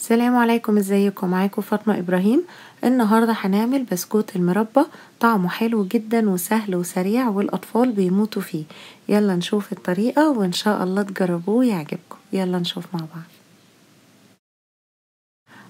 السلام عليكم، ازيكم؟ معاكم فاطمة ابراهيم. النهاردة هنعمل بسكوت المربى. طعمه حلو جدا وسهل وسريع والاطفال بيموتوا فيه. يلا نشوف الطريقة وان شاء الله تجربوه ويعجبكم. يلا نشوف مع بعض.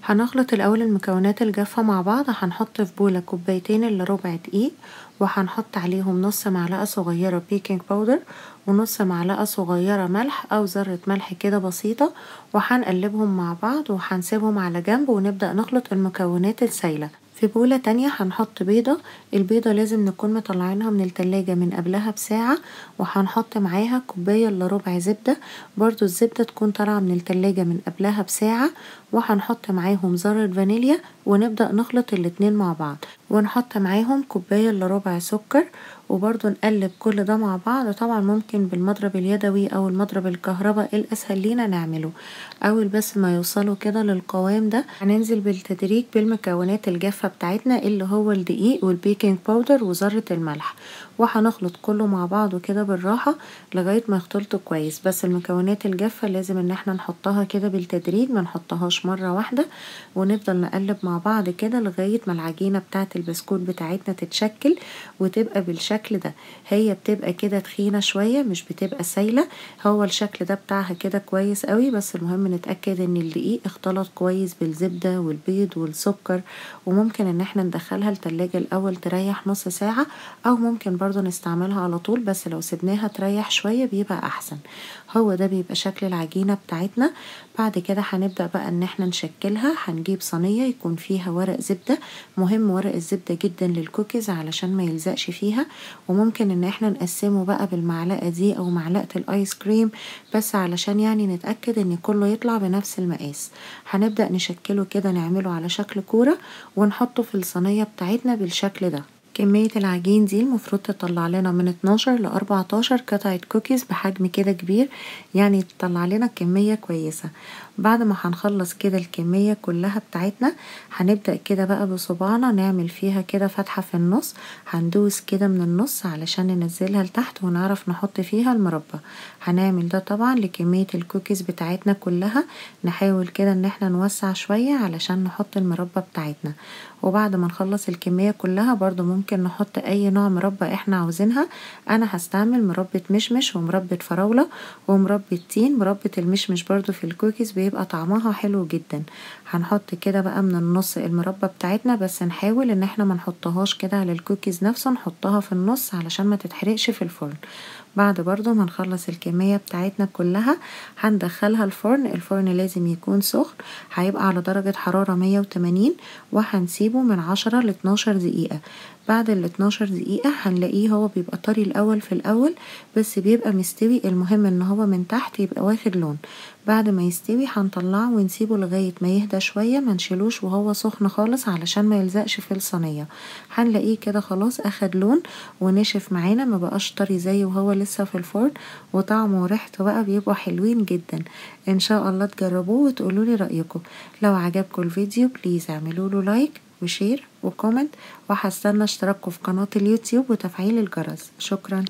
هنخلط الاول المكونات الجافة مع بعض. هنحط في بولة كوبايتين الا ربع دقيق، وهنحط عليهم نص معلقة صغيرة بيكنج باودر ونص معلقة صغيرة ملح او ذرة ملح كده بسيطة، وهنقلبهم مع بعض وهنسيبهم على جنب ونبدأ نخلط المكونات السايلة. في بولة تانية هنحط بيضة. البيضة لازم نكون مطلعينها من التلاجة من قبلها بساعة، وهنحط معاها كوباية الا ربع زبدة. برضو الزبدة تكون طالعة من التلاجة من قبلها بساعة، وهنحط معاهم ذرة فانيليا ونبدأ نخلط الاتنين مع بعض، ونحط معاهم كوباية الا ربع سكر، وبرضو نقلب كل ده مع بعض. طبعا ممكن بالمضرب اليدوي او المضرب الكهرباء الاسهل لينا نعمله. اول بس ما يوصلوا كده للقوام ده هننزل بالتدريج بالمكونات الجافة بتاعتنا اللي هو الدقيق والبيكنج باودر وذرة الملح، وهنخلط كله مع بعضه كده بالراحة لغاية ما يختلطوا كويس. بس المكونات الجافة لازم ان احنا نحطها كده بالتدريج، ما نحطهاش مرة واحدة، ونفضل نقلب مع بعض كده لغاية ما العجينة بتاعة البسكوت بتاعتنا تتشكل وتبقى بالشكل ده. هي بتبقى كده تخينة شوية، مش بتبقى سايلة. هو الشكل ده بتاعها كده كويس قوي، بس المهم نتأكد ان الدقيق اختلط كويس بالزبدة والبيض والسكر. وممكن ان احنا ندخلها التلاجة الاول تريح نص ساعة، او ممكن برضو نستعملها على طول، بس لو سيبناها تريح شوية بيبقى احسن. هو ده بيبقى شكل العجينة بتاعتنا. بعد كده هنبدأ بقى ان احنا نشكلها. هنجيب صينية يكون فيها ورق زبدة. مهم ورق الزبدة جدا للكوكيز علشان ما يلزقش فيها. وممكن ان احنا نقسمه بقى بالمعلقة دي او معلقة الايس كريم، بس علشان يعني نتأكد ان كله يطلع بنفس المقاس. هنبدأ نشكله كده، نعمله على شكل كورة ونحطه في الصينية بتاعتنا بالشكل ده. كمية العجين دي المفروض تطلع لنا من 12 ل 14 قطعة كوكيز بحجم كده كبير، يعني تطلع لنا كمية كويسة. بعد ما هنخلص كده الكمية كلها بتاعتنا، هنبدأ كده بقى بصباعنا نعمل فيها كده فتحة في النص. هندوس كده من النص علشان ننزلها لتحت ونعرف نحط فيها المربى. هنعمل ده طبعا لكمية الكوكيز بتاعتنا كلها. نحاول كده ان احنا نوسع شوية علشان نحط المربى بتاعتنا. وبعد ما نخلص الكمية كلها برضو ممكن نحط اي نوع مربى احنا عاوزينها. انا هستعمل مربى مشمش ومربى فراولة ومربى تين. مربى المشمش برضو في الكوكيز بيبقى طعمها حلو جدا. هنحط كده بقى من النص المربى بتاعتنا، بس نحاول ان احنا ما نحطهاش كده على الكوكيز نفسه، نحطها في النص علشان ما تتحرقش في الفرن. بعد برضو ما نخلص الكمية بتاعتنا كلها هندخلها الفرن. الفرن لازم يكون سخن، هيبقى على درجة حرارة 180، وهنسيبه من 10 ل 12 دقيقة. بعد ال 12 دقيقة هنلاقيه هو بيبقى طري الأول في الأول، بس بيبقى مستوي. المهم ان هو من تحت يبقى واخد لون. بعد ما يستوي هنطلعه ونسيبه لغاية ما يهدى شوية، منشيلوش وهو سخن خالص علشان ما يلزقش في الصينية. هنلاقيه كده خلاص اخد لون ونشف معانا، ما بقاش طري زي وهو لسه في الفرن. وطعمه وريحته بقى بيبقوا حلوين جدا. ان شاء الله تجربوه وتقولولي رأيكم. لو عجبكم الفيديو بليز اعملوله لايك وشير وكومنت، وهستنى اشتراككم في قناة اليوتيوب وتفعيل الجرس. شكرا.